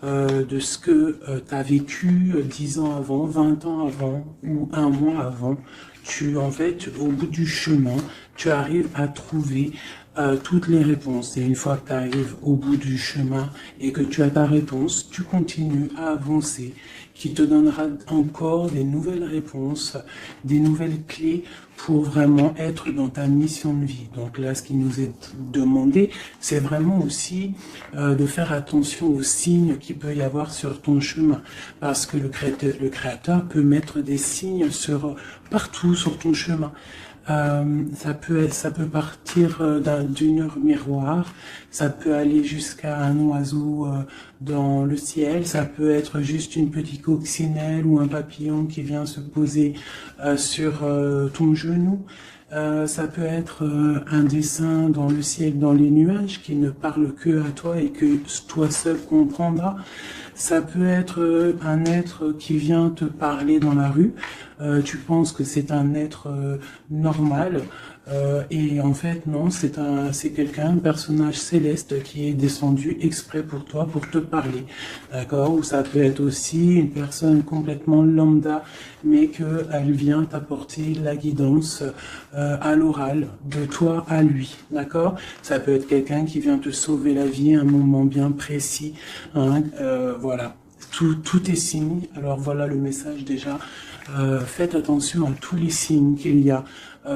de ce que tu as vécu 10 ans avant, 20 ans avant ou un mois avant. En fait, au bout du chemin, tu arrives à trouver toutes les réponses. Et une fois que tu arrives au bout du chemin et que tu as ta réponse, tu continues à avancer, qui te donnera encore des nouvelles réponses, des nouvelles clés pour vraiment être dans ta mission de vie. Donc là, ce qui nous est demandé, c'est vraiment aussi de faire attention aux signes qu'il peut y avoir sur ton chemin. Parce que le créateur peut mettre des signes partout sur ton chemin. Ça peut partir d'une heure miroir, ça peut aller jusqu'à un oiseau dans le ciel, ça peut être juste une petite coccinelle ou un papillon qui vient se poser sur ton genou. Ça peut être un dessin dans le ciel, dans les nuages, qui ne parle que à toi et que toi seul comprendras. Ça peut être un être qui vient te parler dans la rue. Tu penses que c'est un être normal. Et en fait, non, c'est quelqu'un, un personnage céleste qui est descendu exprès pour toi, pour te parler. D'accord? Ou ça peut être aussi une personne complètement lambda, mais qu'elle vient t'apporter la guidance à l'oral, de toi à lui. D'accord? Ça peut être quelqu'un qui vient te sauver la vie à un moment bien précis. Hein, voilà. Tout est signe. Alors voilà le message déjà. Faites attention à tous les signes qu'il y a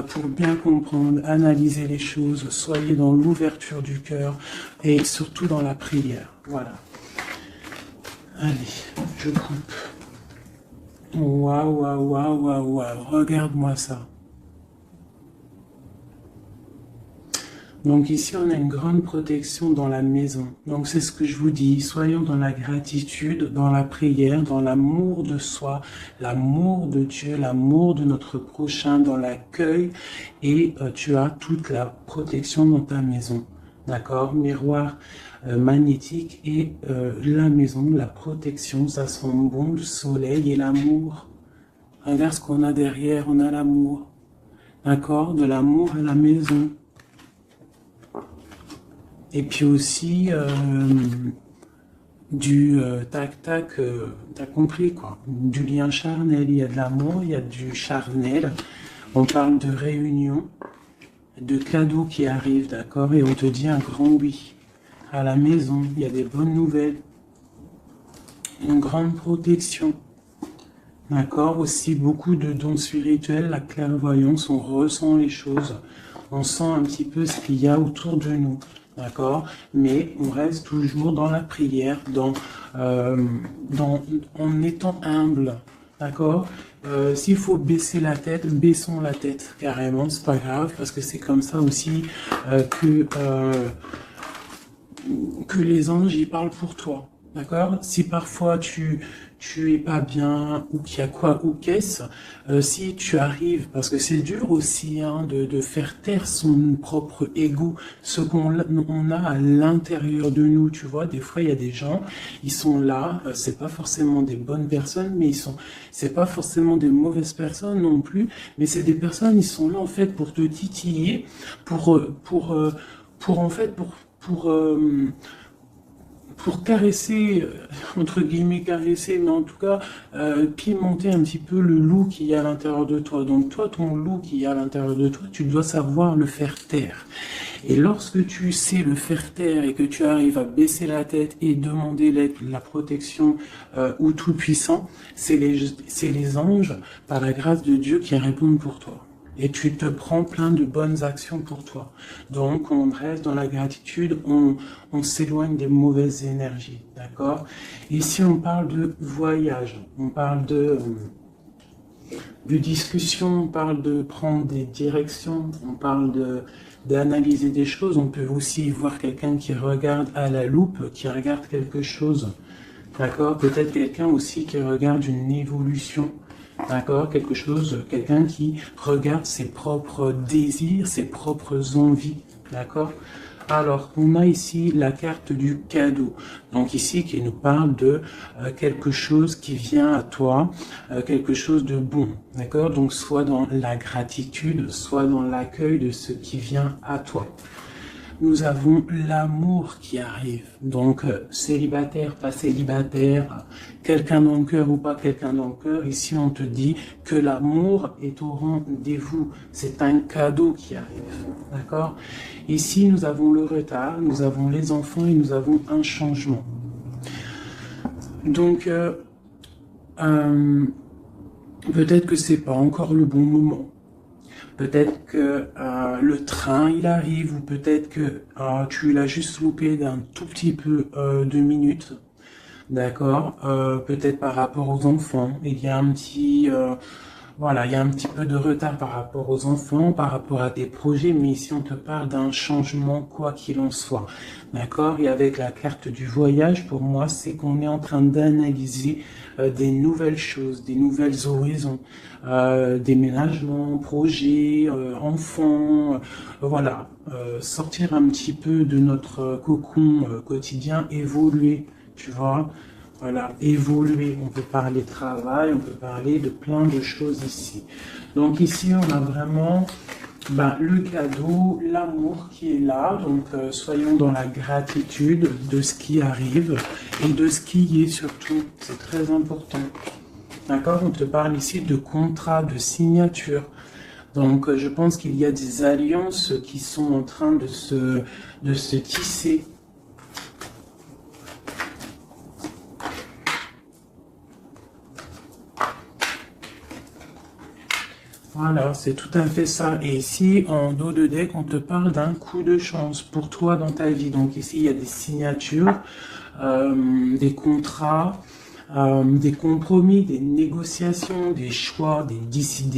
pour bien comprendre, analyser les choses. Soyez dans l'ouverture du cœur et surtout dans la prière. Voilà. Allez, je coupe. Waouh, waouh, waouh, waouh, waouh. Regarde-moi ça. Donc ici, on a une grande protection dans la maison. Donc c'est ce que je vous dis, soyons dans la gratitude, dans la prière, dans l'amour de soi, l'amour de Dieu, l'amour de notre prochain, dans l'accueil, et tu as toute la protection dans ta maison. D'accord? Miroir magnétique et la maison, la protection, ça sent bon, le soleil et l'amour. Regarde ce qu'on a derrière, on a l'amour. D'accord? De l'amour à la maison. Et puis aussi du tac-tac, t'as compris quoi, du lien charnel, il y a de l'amour, il y a du charnel, on parle de réunion, de cadeaux qui arrivent, d'accord, et on te dit un grand oui. À la maison, il y a des bonnes nouvelles, une grande protection, d'accord, aussi beaucoup de dons spirituels, la clairvoyance, on ressent les choses, on sent un petit peu ce qu'il y a autour de nous. D'accord, mais on reste toujours dans la prière, en étant humble. D'accord. S'il faut baisser la tête, baissons la tête carrément, c'est pas grave parce que c'est comme ça aussi que les anges y parlent pour toi. D'accord. Si parfois tu es pas bien ou qu'il y a quoi ou qu'est-ce, si tu arrives, parce que c'est dur aussi hein, de faire taire son propre ego, ce qu'on a à l'intérieur de nous, tu vois, des fois il y a des gens, ils sont là, c'est pas forcément des bonnes personnes, mais c'est pas forcément des mauvaises personnes non plus, mais c'est des personnes, ils sont là en fait pour te titiller, pour caresser, entre guillemets caresser, mais en tout cas pimenter un petit peu le loup qui est à l'intérieur de toi. Donc toi, ton loup qui est à l'intérieur de toi, tu dois savoir le faire taire. Et lorsque tu sais le faire taire et que tu arrives à baisser la tête et demander l'aide, la protection ou tout-puissant, c'est les anges, par la grâce de Dieu, qui répondent pour toi. Et tu te prends plein de bonnes actions pour toi. Donc, on reste dans la gratitude, on s'éloigne des mauvaises énergies, d'accord? Ici, on parle de voyage, on parle de discussion, on parle de prendre des directions, on parle d'analyser des choses. On peut aussi voir quelqu'un qui regarde à la loupe, qui regarde quelque chose, d'accord? Peut-être quelqu'un aussi qui regarde une évolution. D'accord, quelqu'un qui regarde ses propres désirs, ses propres envies, d'accord. Alors, on a ici la carte du cadeau, donc ici qui nous parle de quelque chose qui vient à toi, quelque chose de bon, d'accord. Donc, soit dans la gratitude, soit dans l'accueil de ce qui vient à toi. nous avons l'amour qui arrive. Donc, célibataire, pas célibataire, quelqu'un dans le cœur ou pas quelqu'un dans le cœur, ici on te dit que l'amour est au rendez-vous. C'est un cadeau qui arrive, d'accord? Ici, nous avons le retard, nous avons les enfants et nous avons un changement. Donc, peut-être que c'est pas encore le bon moment. Peut-être que le train il arrive, ou peut-être que tu l'as juste loupé d'un tout petit peu de minutes, d'accord. Peut-être par rapport aux enfants, il y a un petit voilà, il y a un petit peu de retard par rapport aux enfants, par rapport à des projets, mais ici on te parle d'un changement quoi qu'il en soit, d'accord. Et avec la carte du voyage, pour moi, c'est qu'on est en train d'analyser des nouvelles choses, des nouvelles horizons, déménagement, projets, enfants, voilà, sortir un petit peu de notre cocon quotidien, évoluer, tu vois. Voilà, évoluer, on peut parler travail, on peut parler de plein de choses ici. Donc ici, on a vraiment le cadeau, l'amour qui est là. Donc soyons dans la gratitude de ce qui arrive et de ce qui est surtout. C'est très important. D'accord? On te parle ici de contrat, de signature. Donc je pense qu'il y a des alliances qui sont en train de se tisser. Voilà, c'est tout à fait ça. Et ici, en dos de deck, on te parle d'un coup de chance pour toi dans ta vie. Donc ici, il y a des signatures, des contrats, des compromis, des négociations, des choix, des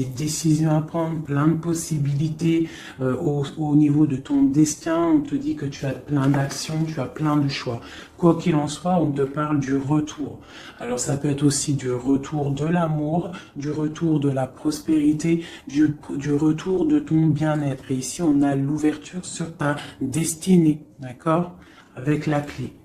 décisions à prendre, plein de possibilités au niveau de ton destin. On te dit que tu as plein d'actions, tu as plein de choix. Quoi qu'il en soit, on te parle du retour. Alors ça peut être aussi du retour de l'amour, du retour de la prospérité, du retour de ton bien-être. Et ici, on a l'ouverture sur ta destinée, d'accord? Avec la clé.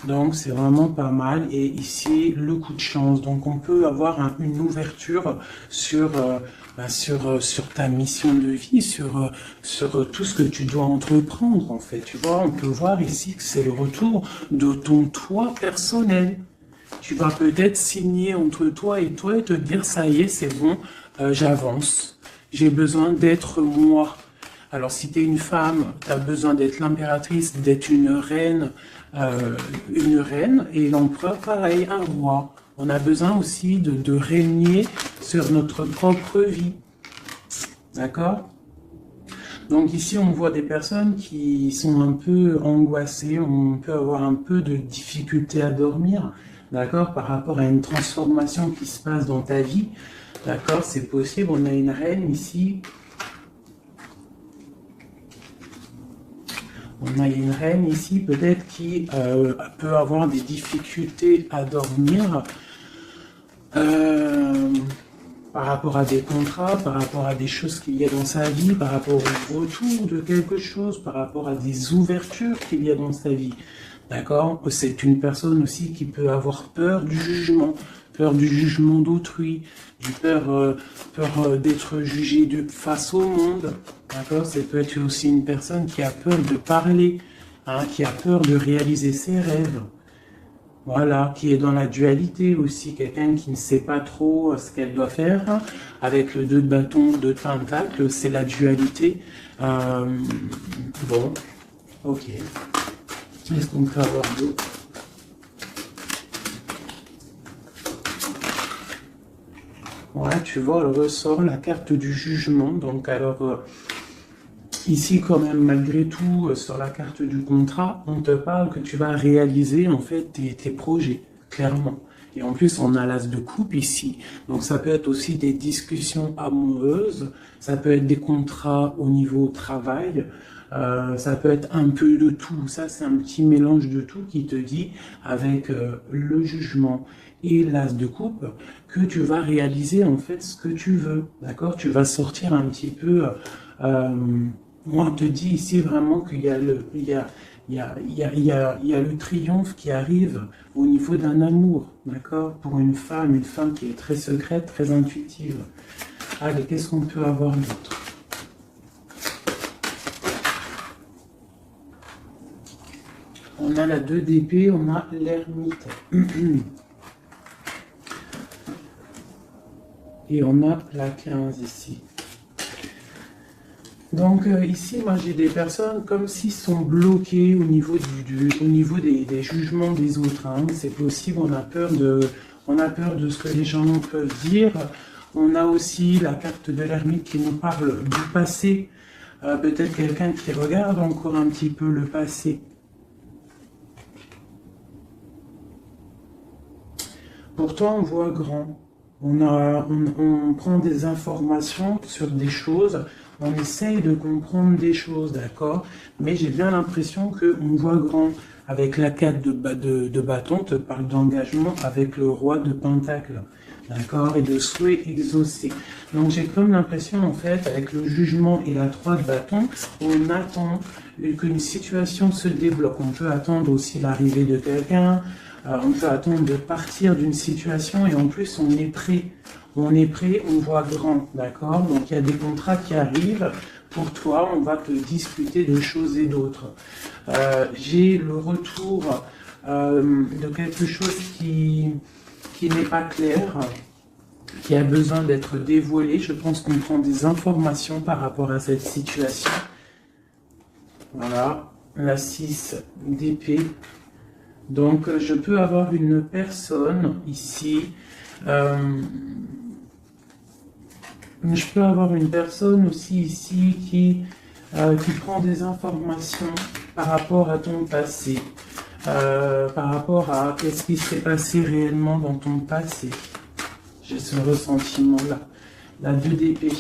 Donc c'est vraiment pas mal. Et ici le coup de chance, donc on peut avoir une ouverture sur sur ta mission de vie, sur tout ce que tu dois entreprendre en fait. Tu vois, on peut voir ici que c'est le retour de ton toi personnel. Tu vas peut-être signer entre toi et te dire ça y est, c'est bon, j'avance, j'ai besoin d'être moi. Alors si tu es une femme, tu as besoin d'être l'impératrice, d'être une reine, et l'empereur pareil, un roi. On a besoin aussi de régner sur notre propre vie. D'accord? Donc ici, on voit des personnes qui sont un peu angoissées, on peut avoir un peu de difficulté à dormir, d'accord, par rapport à une transformation qui se passe dans ta vie. D'accord, c'est possible. On a une reine ici. On a une reine ici, peut-être, qui peut avoir des difficultés à dormir par rapport à des contrats, par rapport à des choses qu'il y a dans sa vie, par rapport au retour de quelque chose, par rapport à des ouvertures qu'il y a dans sa vie. D'accord? C'est une personne aussi qui peut avoir peur du jugement d'autrui, peur d'être jugé face au monde. D'accord? C'est peut-être aussi une personne qui a peur de parler, hein, qui a peur de réaliser ses rêves. Voilà, qui est dans la dualité aussi, quelqu'un qui ne sait pas trop ce qu'elle doit faire. Hein, avec le 2 de bâton, 2 de pentacle, c'est la dualité. Bon, ok. Est-ce qu'on peut avoir d'autres? Voilà, tu vois, elle ressort la carte du jugement. Donc, alors, ici, quand même, malgré tout, sur la carte du contrat, on te parle que tu vas réaliser, en fait, tes projets, clairement. Et en plus, on a l'as de coupe ici. Donc, ça peut être aussi des discussions amoureuses. Ça peut être des contrats au niveau travail. Ça peut être un peu de tout. Ça, c'est un petit mélange de tout qui te dit, avec le jugement et l'as de coupe, que tu vas réaliser en fait ce que tu veux. D'accord? Tu vas sortir un petit peu. Moi, on te dit ici vraiment qu'il y a le triomphe qui arrive au niveau d'un amour. D'accord? Pour une femme qui est très secrète, très intuitive. Allez, qu'est-ce qu'on peut avoir d'autre? On a la 2 d'épée, on a l'ermite. Et on a la 15 ici. Donc ici, moi j'ai des personnes comme s'ils sont bloqués au niveau, au niveau des jugements des autres. Hein. C'est possible, on a peur de ce que les gens peuvent dire. On a aussi la carte de l'ermite qui nous parle du passé. Peut-être quelqu'un qui regarde encore un petit peu le passé. Pourtant, on voit grand. On prend des informations sur des choses, on essaye de comprendre des choses, d'accord? Mais j'ai bien l'impression qu'on voit grand. Avec la 4 de bâton, te parle d'engagement avec le roi de pentacle, d'accord? Et de souhait exaucé. Donc j'ai comme l'impression, en fait, avec le jugement et la 3 de bâton, on attend qu'une situation se débloque. On peut attendre aussi l'arrivée de quelqu'un. On peut attendre de partir d'une situation et en plus on est prêt. On est prêt, on voit grand, d'accord? Donc il y a des contrats qui arrivent. Pour toi, on va te discuter de choses et d'autres. J'ai le retour de quelque chose qui n'est pas clair, qui a besoin d'être dévoilé. Je pense qu'on prend des informations par rapport à cette situation. Voilà, la 6 d'épée. Donc, je peux avoir une personne ici. Je peux avoir une personne aussi ici qui prend des informations par rapport à ton passé. Par rapport à qu'est-ce qui s'est passé réellement dans ton passé. J'ai ce ressentiment-là. La 2 d'épée.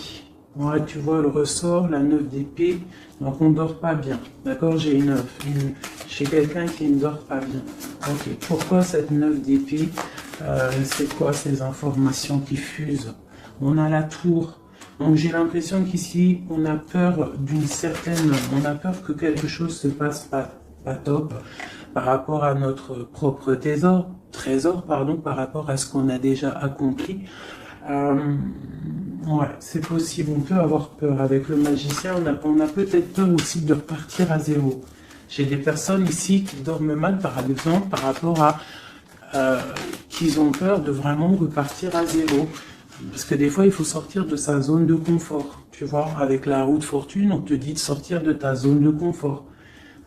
Ouais, tu vois le ressort, la 9 d'épée. Donc, on ne dort pas bien. D'accord? J'ai chez quelqu'un qui ne dort pas bien. Ok, pourquoi cette 9 d'épée? C'est quoi ces informations qui fusent? On a la tour. Donc j'ai l'impression qu'ici, on a peur on a peur que quelque chose se passe pas top par rapport à notre propre trésor, par rapport à ce qu'on a déjà accompli. Ouais, c'est possible, on peut avoir peur. Avec le magicien, on a peut-être peur aussi de repartir à zéro. J'ai des personnes ici qui dorment mal, par exemple, par rapport à qu'ils ont peur de vraiment repartir à zéro. Parce que des fois, il faut sortir de sa zone de confort. Tu vois, avec la roue de fortune, on te dit de sortir de ta zone de confort.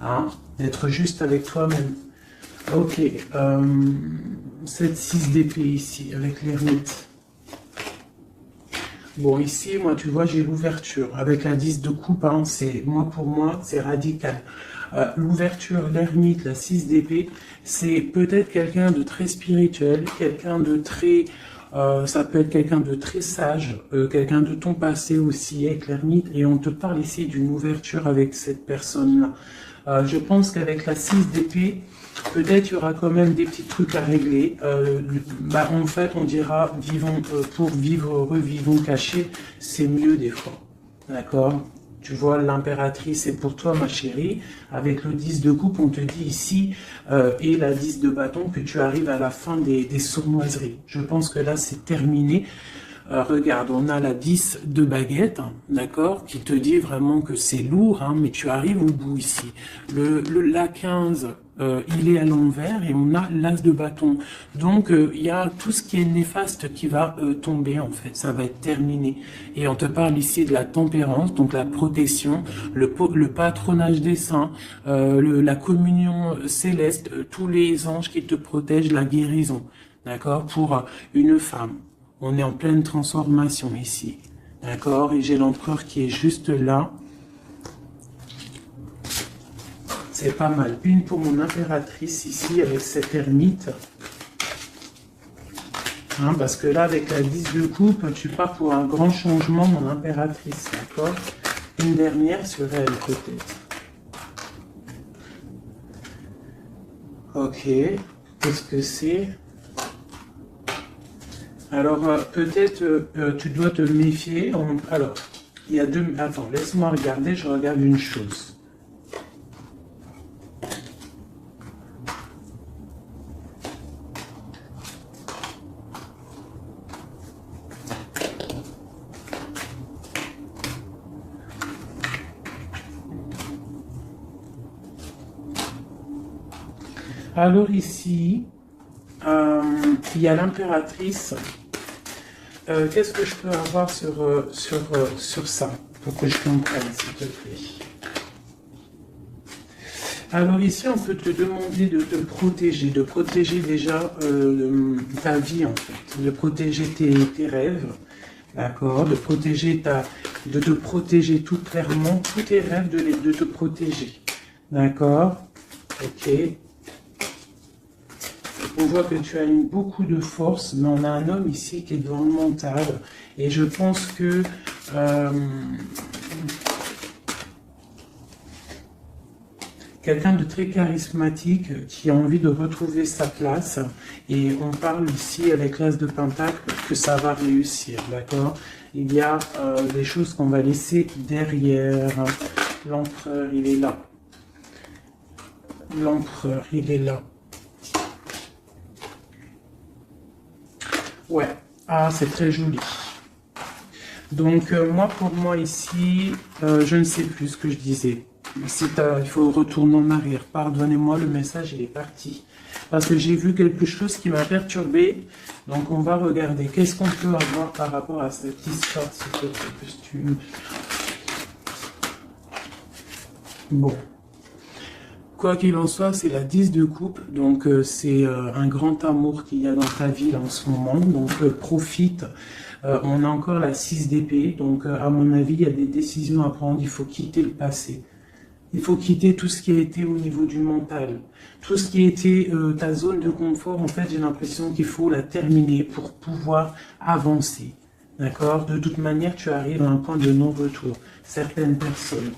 Hein, d'être juste avec toi-même. Ok, cette 6 d'épée ici, avec l'ermite. Bon, ici, moi, tu vois, j'ai l'ouverture. Avec la 10 de coupe, hein, pour moi, c'est radical. L'ouverture, l'ermite, la 6 d'épée, c'est peut-être quelqu'un de très spirituel, quelqu'un de très... ça peut être quelqu'un de très sage, quelqu'un de ton passé aussi, avec l'ermite, et on te parle ici d'une ouverture avec cette personne-là. Je pense qu'avec la 6 d'épée, peut-être il y aura quand même des petits trucs à régler. En fait, on dira, pour vivre heureux, vivons cachés, c'est mieux des fois. D'accord? Tu vois, l'impératrice est pour toi, ma chérie. Avec le 10 de coupe, on te dit ici, et la 10 de bâton, que tu arrives à la fin des sournoiseries. Je pense que là, c'est terminé. Regarde, on a la 10 de baguette, hein, d'accord, qui te dit vraiment que c'est lourd, hein, mais tu arrives au bout ici. La 15, il est à l'envers et on a l'as de bâton. Donc, il y a tout ce qui est néfaste qui va tomber, en fait. Ça va être terminé. Et on te parle ici de la tempérance, donc la protection, le patronage des saints, la communion céleste, tous les anges qui te protègent, la guérison, d'accord, pour une femme. On est en pleine transformation ici. D'accord? Et j'ai l'empereur qui est juste là. C'est pas mal. Une pour mon impératrice ici avec cette ermite. Hein, parce que là, avec la 10 de coupe, tu pars pour un grand changement, mon impératrice. D'accord? Une dernière sur elle, peut-être. Ok. Qu'est-ce que c'est? Alors, peut-être tu dois te méfier. Alors, il y a deux... Attends, laisse-moi regarder, je regarde une chose. Alors ici, il y a l'impératrice. Qu'est-ce que je peux avoir sur ça, pour que je comprenne, s'il te plaît? Alors ici, on peut te demander de te de protéger déjà ta vie en fait, de protéger tes rêves, d'accord, de te protéger tout clairement, tous tes rêves, de te protéger, d'accord, ok. On voit que tu as beaucoup de force, mais on a un homme ici qui est dans le mental, et je pense que quelqu'un de très charismatique qui a envie de retrouver sa place. Et on parle ici avec l'As de Pentacle que ça va réussir, d'accord? Il y a des choses qu'on va laisser derrière. L'empereur, il est là. L'empereur, il est là. Ouais. Ah, c'est très joli. Donc, moi, pour moi, ici, je ne sais plus ce que je disais. Il faut retourner en arrière. Pardonnez-moi, le message il est parti. Parce que j'ai vu quelque chose qui m'a perturbé. Donc on va regarder. Qu'est-ce qu'on peut avoir par rapport à cette histoire, s'il te plaît, costume. Bon. Quoi qu'il en soit, c'est la 10 de coupe. Donc c'est un grand amour qu'il y a dans ta vie là, en ce moment. Donc profite. On a encore la 6 d'épée. Donc à mon avis, il y a des décisions à prendre. Il faut quitter le passé. Il faut quitter tout ce qui a été au niveau du mental. Tout ce qui a été ta zone de confort, en fait, j'ai l'impression qu'il faut la terminer pour pouvoir avancer. D'accord? De toute manière, tu arrives à un point de non-retour. Certaines personnes.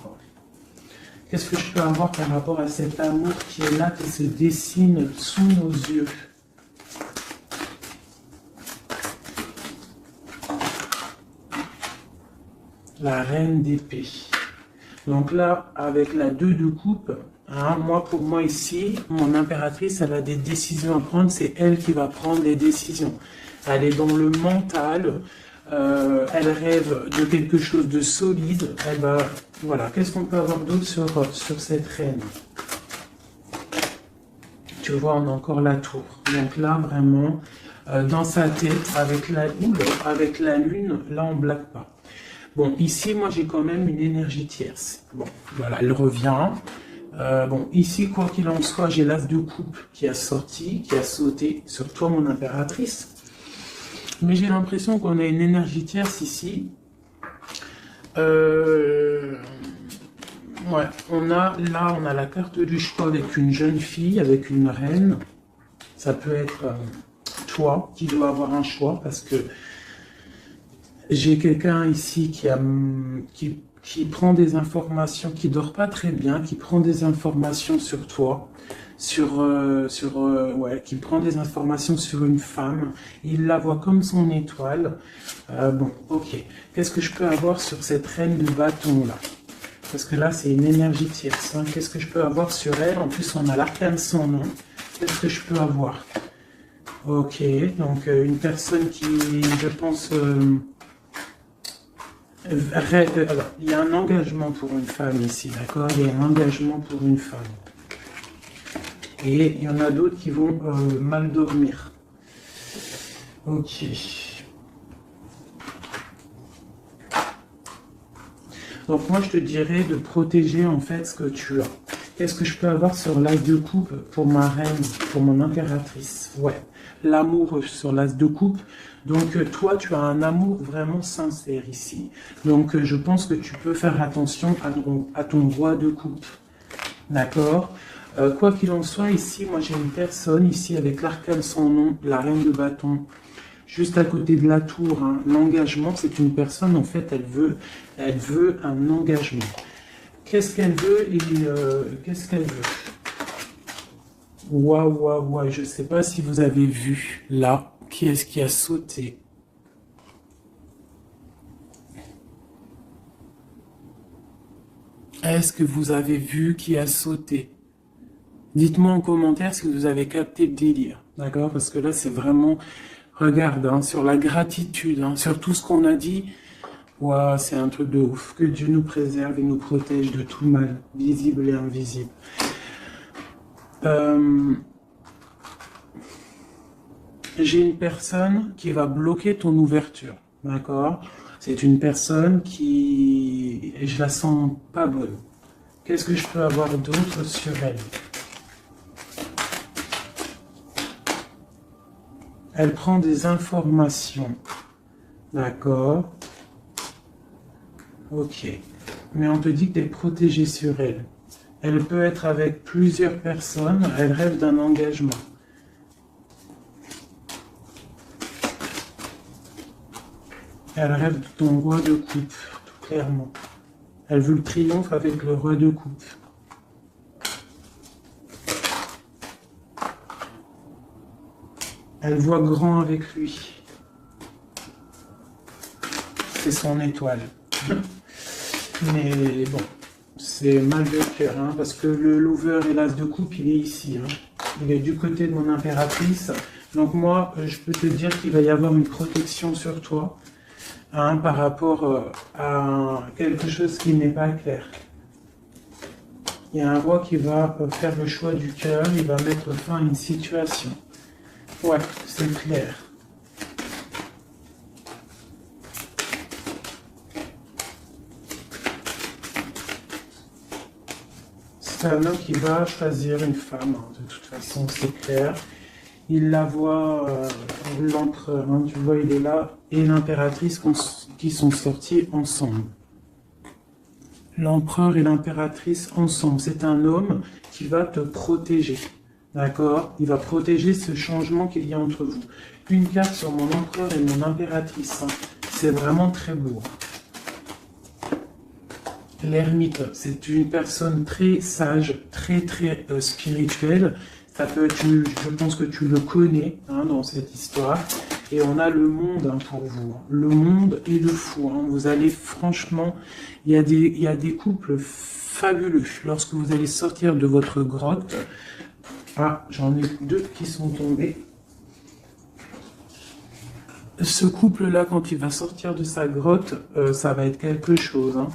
Qu'est-ce que je peux avoir par rapport à cet amour qui est là, qui se dessine sous nos yeux? La reine d'épée. Donc là, avec la 2 de coupe, hein, pour moi ici, mon impératrice, elle a des décisions à prendre. C'est elle qui va prendre les décisions. Elle est dans le mental. Elle rêve de quelque chose de solide. Elle va, voilà. Qu'est-ce qu'on peut avoir d'autre sur cette reine? Tu vois, on a encore la tour. Donc là, vraiment, dans sa tête, avec la lune, là, on blague pas. Bon, ici, moi, j'ai quand même une énergie tierce. Bon, voilà, elle revient. Bon, ici, quoi qu'il en soit, j'ai l'as de coupe qui a sorti, qui a sauté sur toi, mon impératrice. Mais j'ai l'impression qu'on a une énergie tierce ici. Ouais, on a la carte du choix avec une jeune fille, avec une reine. Ça peut être toi qui dois avoir un choix parce que j'ai quelqu'un ici qui prend des informations, qui dort pas très bien, qui prend des informations sur toi, qui prend des informations sur une femme. Il la voit comme son étoile. Bon, ok. Qu'est-ce que je peux avoir sur cette reine de bâton là? Parce que là, c'est une énergie tierce. Hein. Qu'est-ce que je peux avoir sur elle? En plus, on a l'arcane sans nom. Qu'est-ce que je peux avoir? Ok, donc une personne qui, je pense... alors, il y a un engagement pour une femme ici, d'accord? Il y a un engagement pour une femme. Et il y en a d'autres qui vont mal dormir. Ok. Donc moi, je te dirais de protéger en fait ce que tu as. Qu'est-ce que je peux avoir sur l'as de coupe pour ma reine, pour mon impératrice? Ouais, l'amour sur l'as de coupe. Donc toi, tu as un amour vraiment sincère ici. Donc je pense que tu peux faire attention à ton roi de coupe. D'accord? Quoi qu'il en soit, ici, moi j'ai une personne ici avec l'arcane sans nom, la reine de bâton, juste à côté de la tour. Hein. L'engagement, c'est une personne, en fait, elle veut un engagement. Qu'est-ce qu'elle veut et qu'est-ce qu'elle veut? Waouh, je ne sais pas si vous avez vu là, qui est-ce qui a sauté? Est-ce que vous avez vu qui a sauté? Dites-moi en commentaire si vous avez capté le délire, d'accord? Parce que là, c'est vraiment, regarde, hein, sur la gratitude, hein, sur tout ce qu'on a dit, waouh, c'est un truc de ouf. Que Dieu nous préserve et nous protège de tout mal, visible et invisible. J'ai une personne qui va bloquer ton ouverture, d'accord? C'est une personne qui... et je la sens pas bonne. Qu'est-ce que je peux avoir d'autre sur elle? Elle prend des informations, d'accord? Ok. Mais on te dit que tu es protégé sur elle. Elle peut être avec plusieurs personnes, elle rêve d'un engagement. Elle rêve de ton roi de coupe, tout clairement. Elle veut le triomphe avec le roi de coupe. Elle voit grand avec lui. C'est son étoile. Mais bon, c'est mal de cœur, hein, parce que le lover et l'as de coupe, il est ici. Hein. Il est du côté de mon impératrice. Donc moi, je peux te dire qu'il va y avoir une protection sur toi, hein, par rapport à quelque chose qui n'est pas clair. Il y a un roi qui va faire le choix du cœur, il va mettre fin à une situation. Ouais, c'est clair. C'est un homme qui va choisir une femme, hein, de toute façon, c'est clair. Il la voit, l'empereur, hein, tu vois, il est là, et l'impératrice qui sont sortis ensemble. L'empereur et l'impératrice ensemble. C'est un homme qui va te protéger. D'accord? Il va protéger ce changement qu'il y a entre vous. Une carte sur mon empereur et mon impératrice. Hein. C'est vraiment très beau. L'ermite, c'est une personne très sage, très spirituelle. Ça peut être, je pense que tu le connais, hein, dans cette histoire. Et on a le monde, hein, pour vous. Le monde et le fou. Hein. Vous allez franchement, il y a des couples fabuleux. Lorsque vous allez sortir de votre grotte, ah, j'en ai deux qui sont tombés. Ce couple-là, quand il va sortir de sa grotte, ça va être quelque chose. Hein.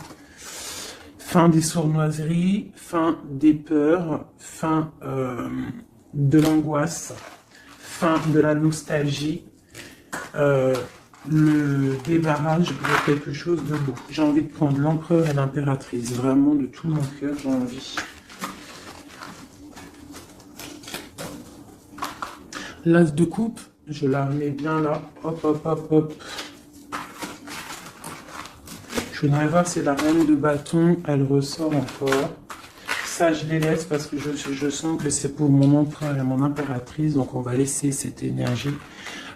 Fin des sournoiseries, fin des peurs, fin de l'angoisse, fin de la nostalgie, le débarrage de quelque chose de beau. J'ai envie de prendre l'empereur et l'impératrice, vraiment de tout mon cœur, j'ai envie. L'as de coupe, je la remets bien là, hop, hop, hop, hop. Je voudrais voir si la reine de bâton, elle ressort encore. Ça, je les laisse parce que je sens que c'est pour mon empereur et mon impératrice. Donc, on va laisser cette énergie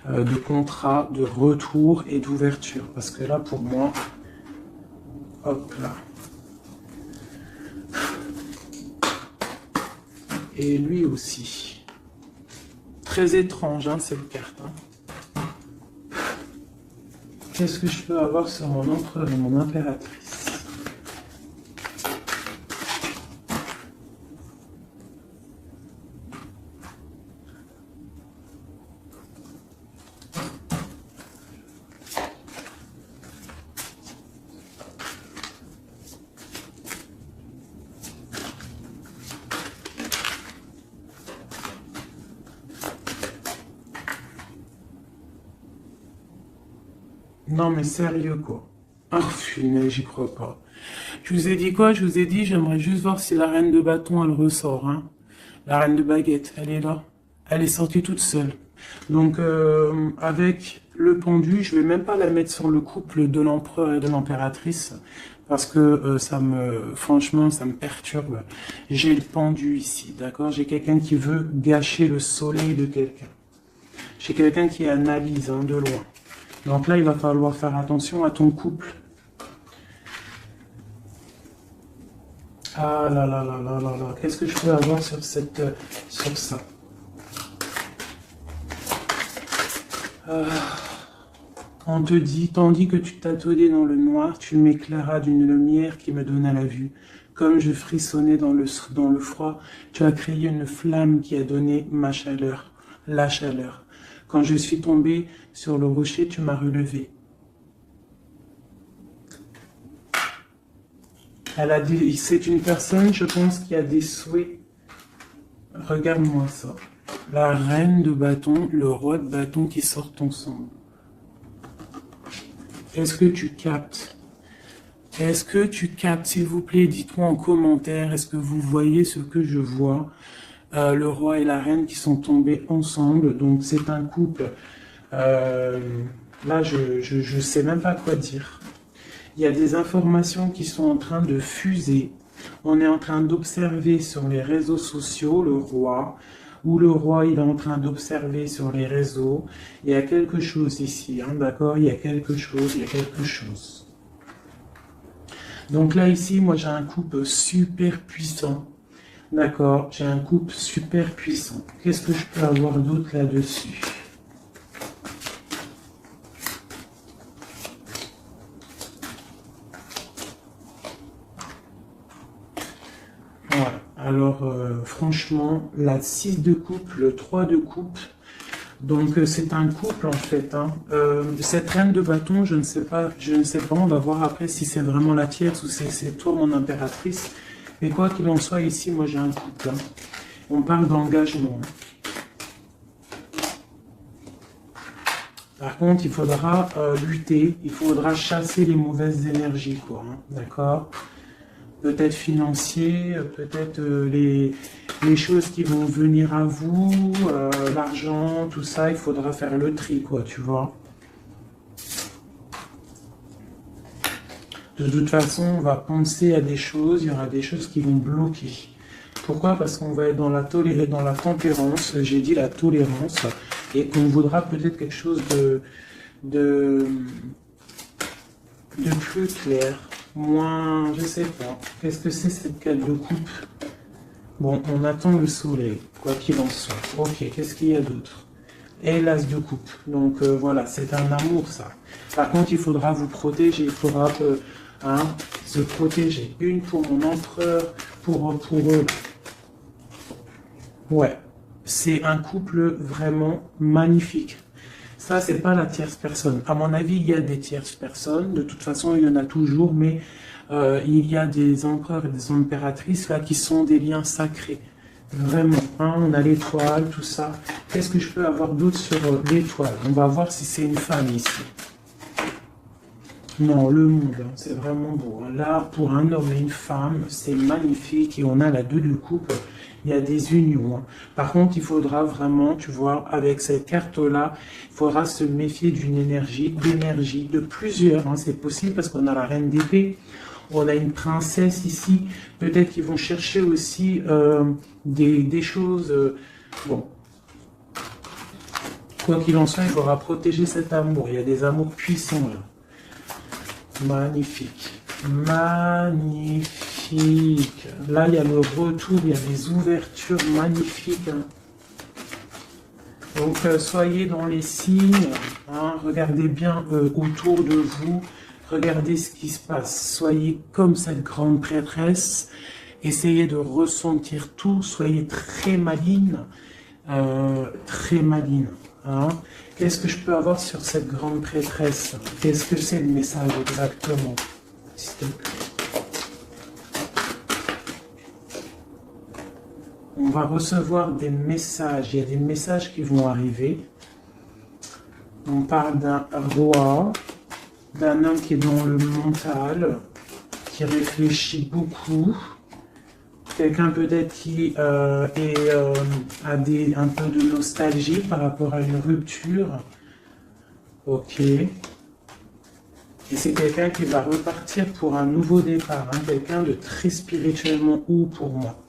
de contrat, de retour et d'ouverture. Parce que là, pour moi, hop là. Et lui aussi. Très étrange, hein, cette carte. Hein. Qu'est-ce que je peux avoir sur mon empereur et mon impératrice? Non mais sérieux quoi. Ah, punaise, j'y crois pas. Je vous ai dit quoi? Je vous ai dit, j'aimerais juste voir si la reine de bâton, elle ressort. Hein. La reine de baguette, elle est là. Elle est sortie toute seule. Donc, avec le pendu, je vais même pas la mettre sur le couple de l'empereur et de l'impératrice. Parce que franchement, ça me perturbe. J'ai le pendu ici, d'accord? J'ai quelqu'un qui veut gâcher le soleil de quelqu'un. J'ai quelqu'un qui analyse, hein, de loin. Donc là, il va falloir faire attention à ton couple. Ah là là là là là là. Qu'est-ce que je peux avoir sur sur ça? On te dit, tandis que tu tâtonnais dans le noir, tu m'éclairas d'une lumière qui me donna la vue. Comme je frissonnais dans le froid, tu as créé une flamme qui a donné ma chaleur, la chaleur. Quand je suis tombé sur le rocher, tu m'as relevé. C'est une personne, je pense, qui a des souhaits. Regarde-moi ça. la reine de bâton, le roi de bâton qui sortent ensemble. Est-ce que tu captes? Est-ce que tu captes, s'il vous plaît? Dites-moi en commentaire, est-ce que vous voyez ce que je vois? Le roi et la reine qui sont tombés ensemble, donc c'est un couple. Là, je sais même pas quoi dire. Il y a des informations qui sont en train de fuser. On est en train d'observer sur les réseaux sociaux le roi, ou le roi il est en train d'observer sur les réseaux. Il y a quelque chose ici, hein, d'accord? Il y a quelque chose, il y a quelque chose. Donc là, ici, moi j'ai un couple super puissant. D'accord, j'ai un couple super puissant. Qu'est-ce que je peux avoir d'autre là-dessus? Voilà. Alors, franchement, la 6 de coupe, le 3 de coupe. Donc, c'est un couple, en fait. Hein. Cette reine de bâton, je ne sais pas. On va voir après si c'est vraiment la tierce ou c'est toi, mon impératrice. Mais quoi qu'il en soit, ici, moi, j'ai un couple. Hein. On parle d'engagement. Par contre, il faudra lutter, il faudra chasser les mauvaises énergies, quoi. Hein. D'accord? Peut-être financier, peut-être les choses qui vont venir à vous, l'argent, tout ça, il faudra faire le tri, quoi, tu vois. De toute façon, on va penser à des choses, il y aura des choses qui vont bloquer. Pourquoi? Parce qu'on va être dans la tempérance, j'ai dit la tolérance, et qu'on voudra peut-être quelque chose de plus clair, moins, je sais pas. Qu'est-ce que c'est cette carte de coupe? Bon, on attend le soleil, quoi qu'il en soit. Ok, qu'est-ce qu'il y a d'autre? Et l'as de coupe. Donc voilà, c'est un amour ça. Par contre, il faudra vous protéger, il faudra se protéger. Une pour mon empereur, pour eux. Ouais, c'est un couple vraiment magnifique. Ça, c'est pas la tierce personne. À mon avis, il y a des tierces personnes. De toute façon, il y en a toujours, mais il y a des empereurs et des impératrices là qui sont des liens sacrés. Vraiment. Hein, on a l'étoile, tout ça. Qu'est-ce que je peux avoir d'autre sur l'étoile? On va voir si c'est une femme ici. Non, le monde, hein, c'est vraiment beau. Là, pour un homme et une femme, c'est magnifique. Et on a la 2 de coupe. Il y a des unions. Hein. Par contre, il faudra vraiment, tu vois, avec cette carte-là, il faudra se méfier d'une énergie, de plusieurs. Hein. C'est possible parce qu'on a la reine d'épée. On a une princesse ici. Peut-être qu'ils vont chercher aussi des choses. Bon. Quoi qu'il en soit, il faudra protéger cet amour. Il y a des amours puissants là. Magnifique. Magnifique. Là, il y a le retour, il y a des ouvertures magnifiques. Hein. Donc, soyez dans les signes. Hein, regardez bien autour de vous. Regardez ce qui se passe. Soyez comme cette grande prêtresse. Essayez de ressentir tout. Soyez très maligne. Très maligne. Hein. Qu'est-ce que je peux avoir sur cette grande prêtresse? Qu'est-ce que c'est le message exactement? S'il te plaît. On va recevoir des messages. Il y a des messages qui vont arriver. On parle d'un roi, d'un homme qui est dans le mental, qui réfléchit beaucoup. Quelqu'un peut-être qui a un peu de nostalgie par rapport à une rupture. Ok. Et c'est quelqu'un qui va repartir pour un nouveau départ. Hein, quelqu'un de très spirituellement haut pour moi.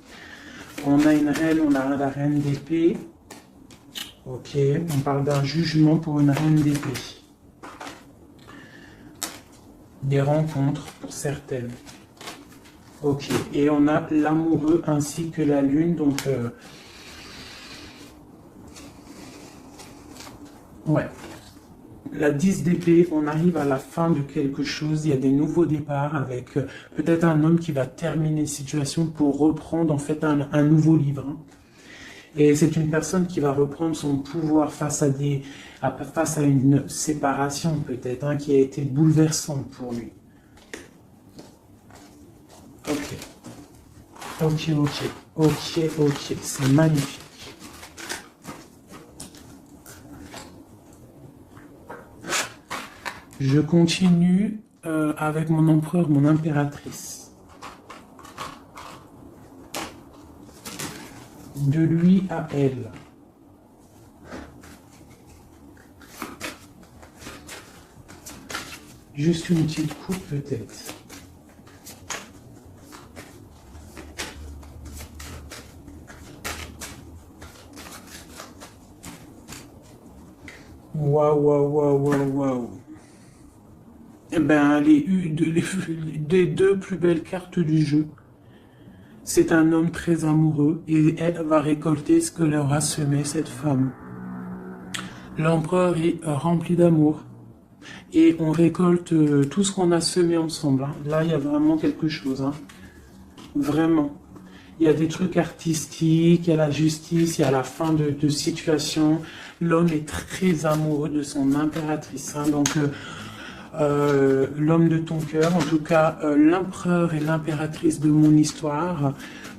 On a une reine, on a la reine d'épée. Ok. On parle d'un jugement pour une reine d'épée. Des rencontres pour certaines. Ok, et on a l'amoureux ainsi que la lune, donc ouais. La 10 d'épée, on arrive à la fin de quelque chose, il y a des nouveaux départs avec peut-être un homme qui va terminer une situation pour reprendre en fait un nouveau livre. Hein. Et c'est une personne qui va reprendre son pouvoir face à une séparation peut-être, hein, qui a été bouleversante pour lui. Ok. Ok, c'est magnifique. Je continue avec mon empereur, mon impératrice. De lui à elle. Juste une petite coupe peut-être. Waouh, waouh, waouh, waouh, waouh. Eh ben, les deux plus belles cartes du jeu. C'est un homme très amoureux et elle va récolter ce que leur a semé cette femme. L'empereur est rempli d'amour et on récolte tout ce qu'on a semé ensemble. Hein. Là, il y a vraiment quelque chose. Hein. Vraiment. Il y a des trucs artistiques, il y a la justice, il y a la fin de situation. L'homme est très amoureux de son impératrice. Hein. Donc, l'homme de ton cœur, en tout cas, l'empereur et l'impératrice de mon histoire.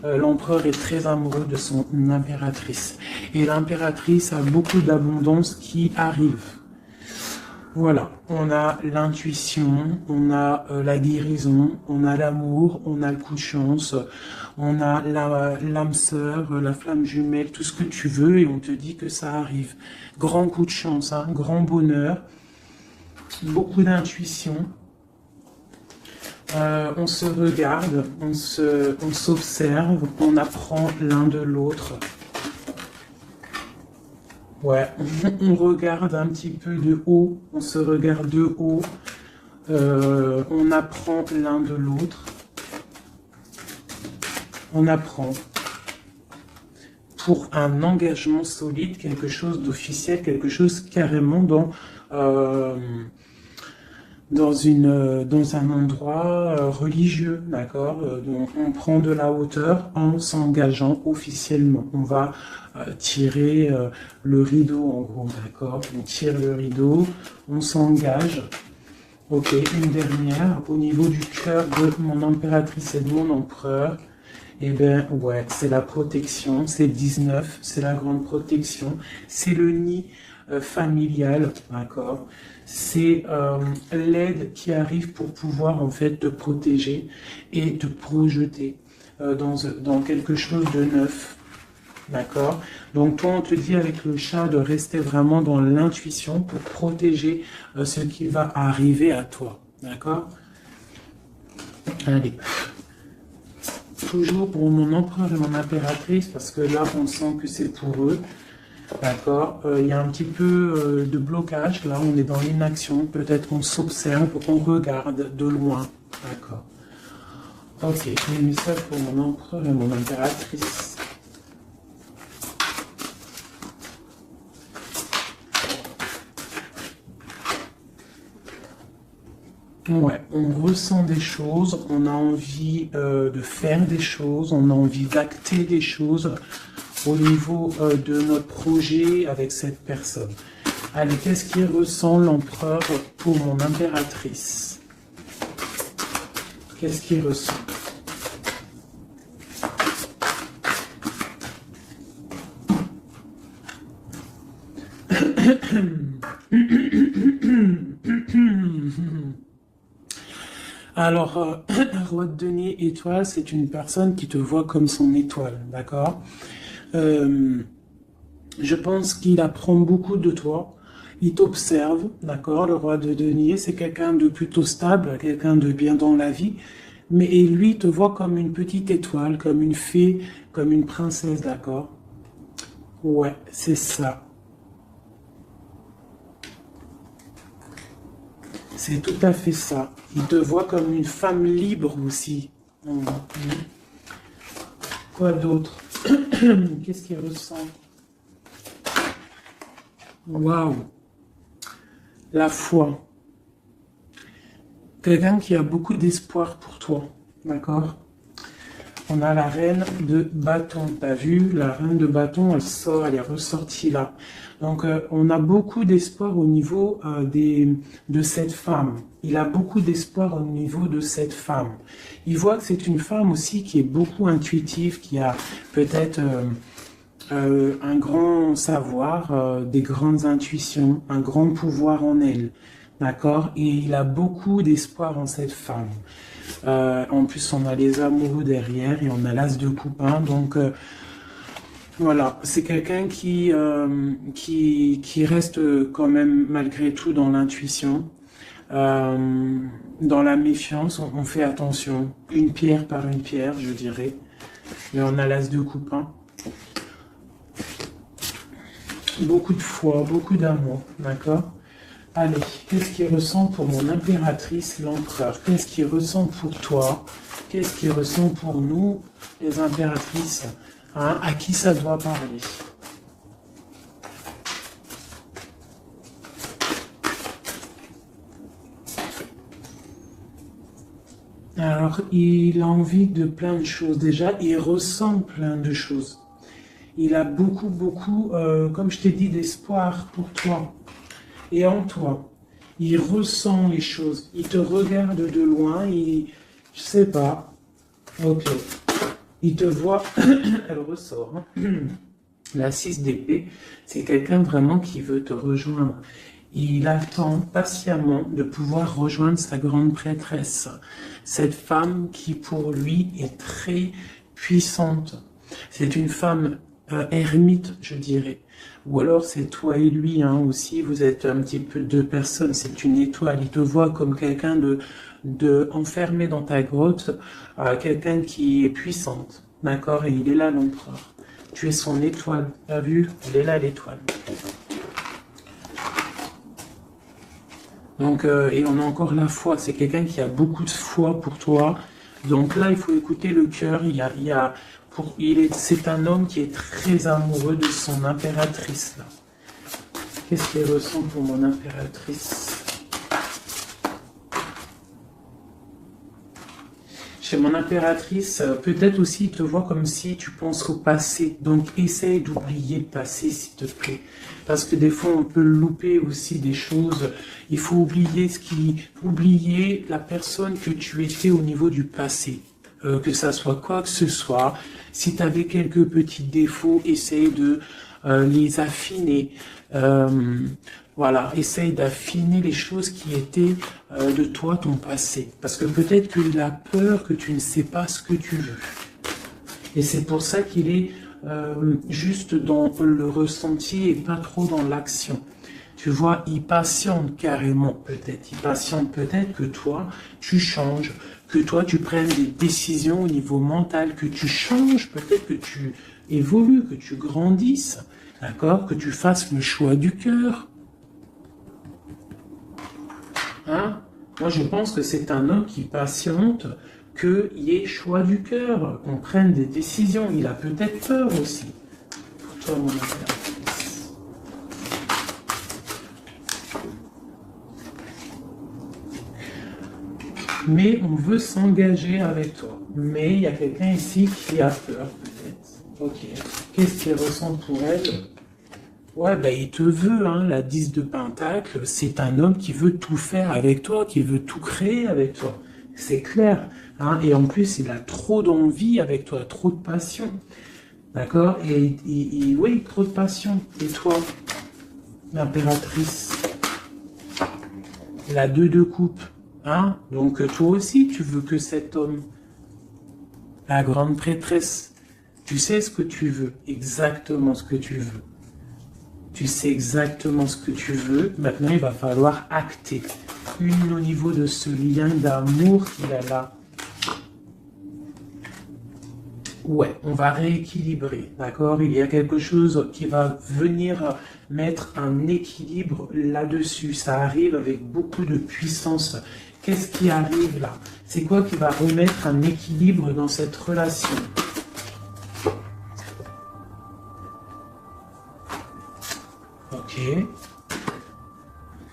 L'empereur est très amoureux de son impératrice. Et l'impératrice a beaucoup d'abondance qui arrive. Voilà, on a l'intuition, on a la guérison, on a l'amour, on a le coup de chance, on a l'âme sœur, la flamme jumelle, tout ce que tu veux, et on te dit que ça arrive. Grand coup de chance, hein, grand bonheur, beaucoup d'intuition. On se regarde, on s'observe, on apprend l'un de l'autre. Ouais, on regarde un petit peu de haut, on se regarde de haut, on apprend l'un de l'autre, on apprend pour un engagement solide, quelque chose d'officiel, quelque chose carrément dans un endroit religieux, d'accord, on prend de la hauteur en s'engageant officiellement. On va tirer le rideau en gros, d'accord. On tire le rideau, on s'engage. Ok, une dernière, au niveau du cœur de mon impératrice et de mon empereur. Eh bien, ouais, c'est la protection, c'est 19, c'est la grande protection, c'est le nid familial, d'accord. C'est l'aide qui arrive pour pouvoir en fait te protéger et te projeter dans quelque chose de neuf, d'accord. Donc toi on te dit avec le chat de rester vraiment dans l'intuition pour protéger ce qui va arriver à toi, d'accord. Allez, toujours pour mon empereur et mon impératrice parce que là on sent que c'est pour eux. D'accord, il y a un petit peu de blocage, là on est dans l'inaction, peut-être on s'observe, on regarde de loin, d'accord. Ok, j'ai mis ça pour mon empereur et mon impératrice. Ouais, on ressent des choses, on a envie de faire des choses, on a envie d'acter des choses au niveau de notre projet avec cette personne. Allez, qu'est-ce qu'il ressent l'empereur pour mon impératrice? Qu'est-ce qu'il ressent? Alors, roi de denier étoile, c'est une personne qui te voit comme son étoile, d'accord? Je pense qu'il apprend beaucoup de toi, il t'observe, d'accord? Le roi de denier, c'est quelqu'un de plutôt stable, quelqu'un de bien dans la vie, mais lui il te voit comme une petite étoile, comme une fée, comme une princesse, d'accord? Ouais, c'est ça. C'est tout à fait ça. Il te voit comme une femme libre aussi. Quoi d'autre? Qu'est-ce qu'il ressent? Waouh! La foi. Quelqu'un qui a beaucoup d'espoir pour toi. D'accord? On a la reine de bâton. T'as vu? La reine de bâton, elle sort, elle est ressortie là. Donc, on a beaucoup d'espoir au niveau de cette femme. Il a beaucoup d'espoir au niveau de cette femme. Il voit que c'est une femme aussi qui est beaucoup intuitive, qui a peut-être un grand savoir, des grandes intuitions, un grand pouvoir en elle. d'accord? Et il a beaucoup d'espoir en cette femme. En plus, on a les amoureux derrière et on a l'as de coupe, hein, donc voilà, c'est quelqu'un qui reste quand même malgré tout dans l'intuition, dans la méfiance, on fait attention, une pierre par une pierre, je dirais. Mais on a l'as de coupe, hein. Beaucoup de foi, beaucoup d'amour, d'accord? Allez, qu'est-ce qu'il ressent pour mon impératrice, l'empereur? Qu'est-ce qu'il ressent pour toi? Qu'est-ce qu'il ressent pour nous, les impératrices? Hein, à qui ça doit parler? Alors, il a envie de plein de choses. Déjà, il ressent plein de choses. Il a beaucoup, beaucoup, comme je t'ai dit, d'espoir pour toi et en toi. Il ressent les choses. Il te regarde de loin. Je sais pas. Ok. Il te voit. Elle ressort. Hein. La 6 d'épée, c'est quelqu'un vraiment qui veut te rejoindre. Il attend patiemment de pouvoir rejoindre sa grande prêtresse. Cette femme qui, pour lui, est très puissante. C'est une femme ermite, je dirais. Ou alors c'est toi et lui hein, aussi, vous êtes un petit peu deux personnes, c'est une étoile. Il te voit comme quelqu'un de enfermé dans ta grotte, quelqu'un qui est puissante, d'accord? Et il est là l'empereur. Tu es son étoile, t'as vu? Elle est là l'étoile. Donc, et on a encore la foi, c'est quelqu'un qui a beaucoup de foi pour toi. Donc là, il faut écouter le cœur. C'est un homme qui est très amoureux de son impératrice. Là. Qu'est-ce qu'il ressent pour mon impératrice? Chez mon impératrice, peut-être aussi il te voit comme si tu penses au passé. Donc essaye d'oublier le passé, s'il te plaît. Parce que des fois, on peut louper aussi des choses. Il faut oublier la personne que tu étais au niveau du passé. Que ça soit quoi que ce soit. Si tu avais quelques petits défauts, essaye de les affiner. Voilà, essaye d'affiner les choses qui étaient de toi, ton passé. Parce que peut-être qu'il a peur que tu ne sais pas ce que tu veux. Et c'est pour ça qu'il est juste dans le ressenti et pas trop dans l'action. Tu vois, il patiente carrément peut-être. Il patiente peut-être que toi, tu changes, que toi, tu prennes des décisions au niveau mental, que tu changes, peut-être que tu évolues, que tu grandisses, d'accord, que tu fasses le choix du cœur. Hein? Moi, je pense que c'est un homme qui patiente, qu'il y ait choix du cœur, qu'on prenne des décisions. Il a peut-être peur aussi. Pour toi, mon impératrice. Mais on veut s'engager avec toi. Mais il y a quelqu'un ici qui a peur, peut-être. Ok. Qu'est-ce qu'il ressent pour elle? Ouais, ben il te veut, hein, la 10 de Pentacle, c'est un homme qui veut tout faire avec toi, qui veut tout créer avec toi. C'est clair. Hein, et en plus, il a trop d'envie avec toi, trop de passion. D'accord? Et oui, trop de passion. Et toi, l'impératrice, la 2 de coupe. Hein? Donc toi aussi, tu veux que cet homme, la grande prêtresse, tu sais ce que tu veux, exactement ce que tu veux. Tu sais exactement ce que tu veux. Maintenant, il va falloir acter. Une au niveau de ce lien d'amour qu'il a là. Ouais, on va rééquilibrer, d'accord? Il y a quelque chose qui va venir mettre un équilibre là-dessus. Ça arrive avec beaucoup de puissance. Qu'est-ce qui arrive là? C'est quoi qui va remettre un équilibre dans cette relation? Ok.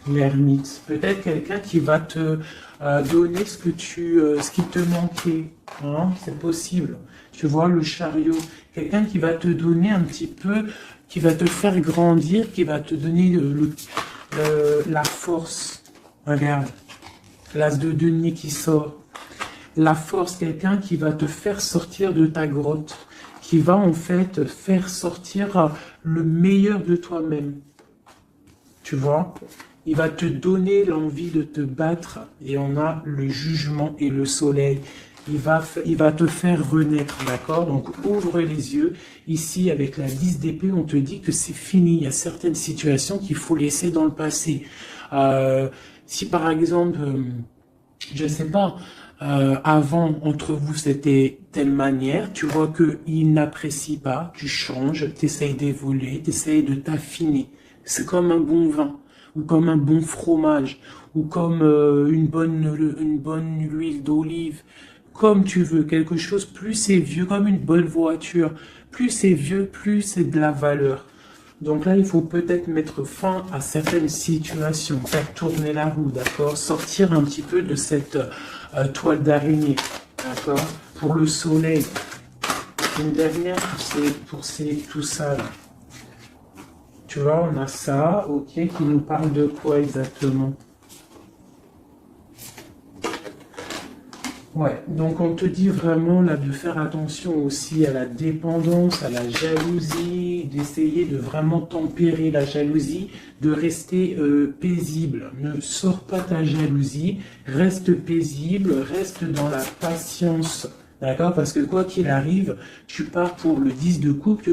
L'ermite. Peut-être quelqu'un qui va te donner ce qui te manquait. Hein? C'est possible. Tu vois, le chariot. Quelqu'un qui va te donner un petit peu, qui va te faire grandir, qui va te donner la force. Regarde. L'as de denier qui sort. La force, quelqu'un qui va te faire sortir de ta grotte. Qui va en fait faire sortir le meilleur de toi-même. Tu vois? Il va te donner l'envie de te battre et on a le jugement et le soleil. Il va te faire renaître, d'accord? Donc, ouvre les yeux. Ici, avec la 10 d'épée, on te dit que c'est fini. Il y a certaines situations qu'il faut laisser dans le passé. Si par exemple, je sais pas, avant, entre vous, c'était telle manière, tu vois qu'il n'apprécie pas, tu changes, tu essayes d'évoluer, tu essayes de t'affiner. C'est comme un bon vin, ou comme un bon fromage, ou comme une bonne huile d'olive, comme tu veux, quelque chose, plus c'est vieux, comme une bonne voiture, plus c'est vieux, plus c'est de la valeur. Donc là, il faut peut-être mettre fin à certaines situations, faire tourner la roue, d'accord? Sortir un petit peu de cette toile d'araignée, d'accord? Pour le soleil. Une dernière pour tout ça là. Tu vois, on a ça, ok, qui nous parle de quoi exactement? Ouais, donc on te dit vraiment là de faire attention aussi à la dépendance, à la jalousie, d'essayer de vraiment tempérer la jalousie, de rester paisible. Ne sors pas ta jalousie, reste paisible, reste dans la patience. D'accord? Parce que quoi qu'il arrive, tu pars pour le 10 de coupe,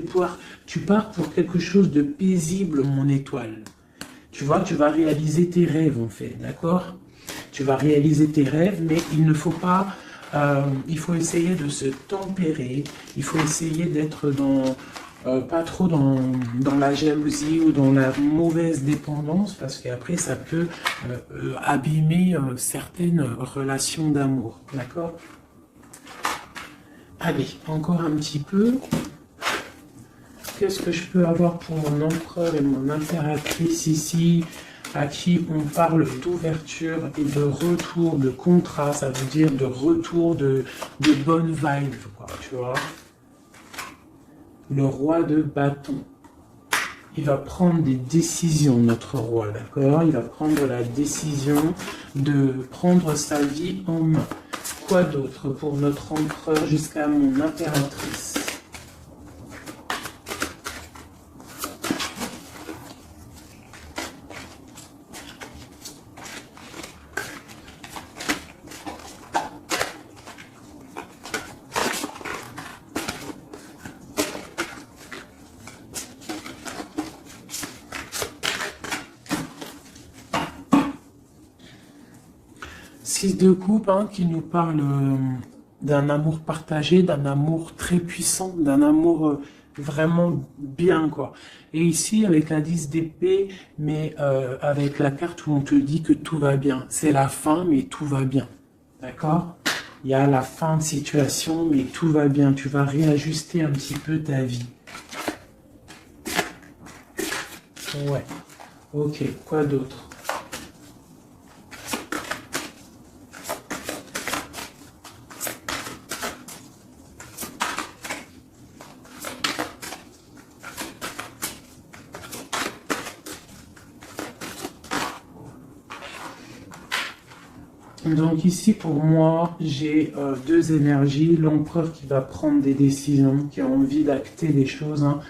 tu pars pour quelque chose de paisible, mon étoile. Tu vois, tu vas réaliser tes rêves en fait, d'accord? Tu vas réaliser tes rêves, mais il ne faut pas, il faut essayer de se tempérer, il faut essayer d'être pas trop dans la jalousie ou dans la mauvaise dépendance, parce qu'après ça peut abîmer certaines relations d'amour, d'accord? Allez, encore un petit peu. Qu'est-ce que je peux avoir pour mon empereur et mon impératrice ici, à qui on parle d'ouverture et de retour, de contrat, ça veut dire de retour de bonnes vibes, quoi, tu vois. Le roi de bâton. Il va prendre des décisions, notre roi, d'accord? Il va prendre la décision de prendre sa vie en main. Quoi d'autre pour notre empereur jusqu'à mon impératrice? Six de coupe hein, qui nous parle d'un amour partagé, d'un amour très puissant, d'un amour vraiment bien, quoi. Et ici, avec la 10 d'épée, mais avec la carte où on te dit que tout va bien. C'est la fin, mais tout va bien. D'accord? Il y a la fin de situation, mais tout va bien. Tu vas réajuster un petit peu ta vie. Ouais. Ok, quoi d'autre? Donc ici, pour moi, j'ai deux énergies. L'empereur qui va prendre des décisions, qui a envie d'acter des choses. Hein.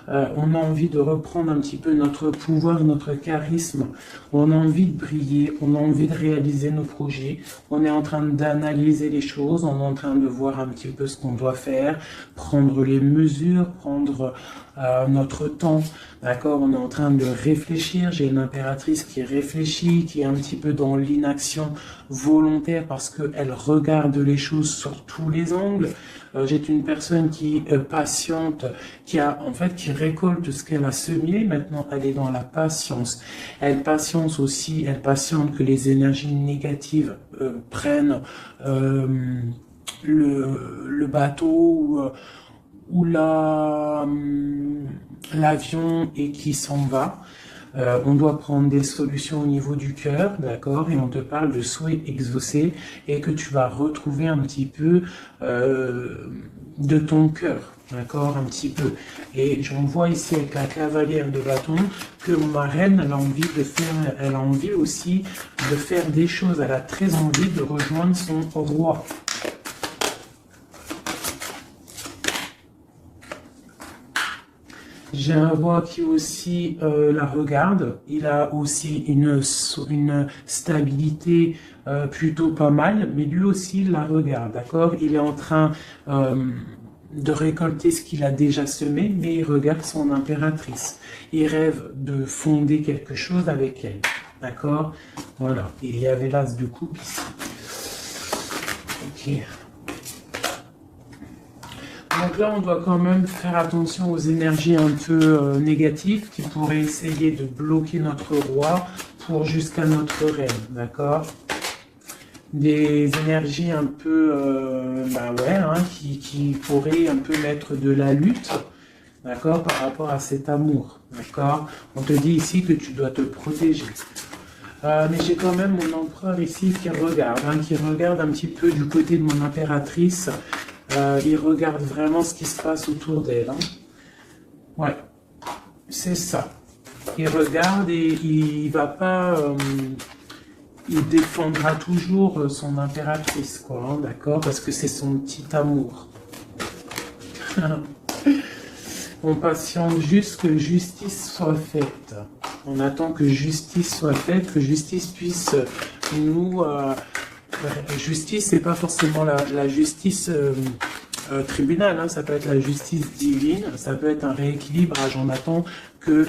On a envie de reprendre un petit peu notre pouvoir, notre charisme. On a envie de briller, on a envie de réaliser nos projets. On est en train d'analyser les choses, on est en train de voir un petit peu ce qu'on doit faire, prendre les mesures, prendre notre temps. D'accord, on est en train de réfléchir. J'ai une impératrice qui réfléchit, qui est un petit peu dans l'inaction volontaire parce qu'elle regarde les choses sur tous les angles. J'ai une personne qui patiente, qui récolte ce qu'elle a semé. Maintenant, elle est dans la patience. Elle patiente aussi, elle patiente que les énergies négatives prennent le bateau ou l'avion et qui s'en va. On doit prendre des solutions au niveau du cœur, d'accord, et on te parle de souhaits exaucés et que tu vas retrouver un petit peu de ton cœur, d'accord, un petit peu. Et j'en vois ici avec la cavalière de bâton que ma reine, elle a envie aussi de faire des choses, elle a très envie de rejoindre son roi. J'ai un roi qui aussi la regarde. Il a aussi une stabilité plutôt pas mal, mais lui aussi il la regarde, d'accord? Il est en train de récolter ce qu'il a déjà semé, mais il regarde son impératrice. Il rêve de fonder quelque chose avec elle, d'accord? Voilà, il y avait l'as de coupe ici. Ok. Donc là, on doit quand même faire attention aux énergies un peu négatives qui pourraient essayer de bloquer notre roi pour jusqu'à notre reine, d'accord? Des énergies un peu, qui pourraient un peu mettre de la lutte, d'accord, par rapport à cet amour, d'accord? On te dit ici que tu dois te protéger. Mais j'ai quand même mon empereur ici qui regarde un petit peu du côté de mon impératrice. Il regarde vraiment ce qui se passe autour d'elle. Hein. Ouais, c'est ça. Il regarde et il va pas... il défendra toujours son impératrice, quoi, hein, d'accord? Parce que c'est son petit amour. On patiente juste que justice soit faite. On attend que justice soit faite, que justice puisse nous... justice, c'est pas forcément la justice tribunal, hein, ça peut être la justice divine, ça peut être un rééquilibrage. On attend que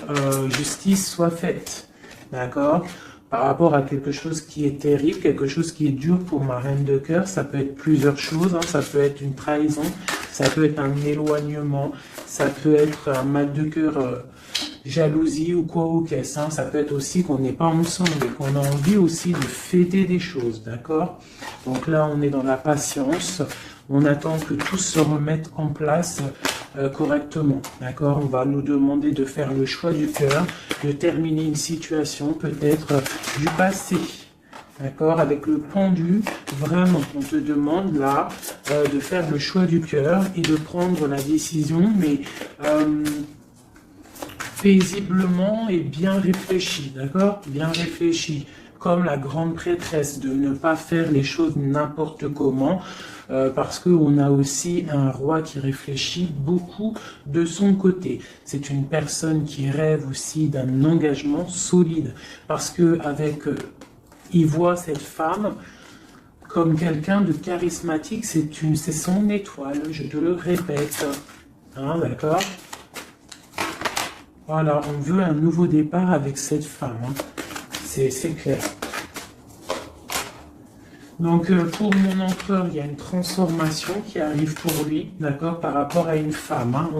justice soit faite, d'accord? Par rapport à quelque chose qui est terrible, quelque chose qui est dur pour ma reine de cœur, ça peut être plusieurs choses, hein, ça peut être une trahison, ça peut être un éloignement, ça peut être un mal de cœur, jalousie ou quoi ou qu'est-ce, hein, ça peut être aussi qu'on n'est pas ensemble et qu'on a envie aussi de fêter des choses, d'accord? Donc là, on est dans la patience, on attend que tout se remette en place correctement, d'accord? On va nous demander de faire le choix du cœur, de terminer une situation peut-être du passé, d'accord? Avec le pendu, vraiment, on te demande là de faire le choix du cœur et de prendre la décision, mais paisiblement et bien réfléchi, d'accord? Bien réfléchi, comme la grande prêtresse, de ne pas faire les choses n'importe comment, parce qu'on a aussi un roi qui réfléchit beaucoup de son côté. C'est une personne qui rêve aussi d'un engagement solide, parce que il voit cette femme comme quelqu'un de charismatique, c'est son étoile, je te le répète, hein, d'accord? Voilà, on veut un nouveau départ avec cette femme, hein. C'est clair. Donc pour mon empereur, il y a une transformation qui arrive pour lui, d'accord, par rapport à une femme, hein.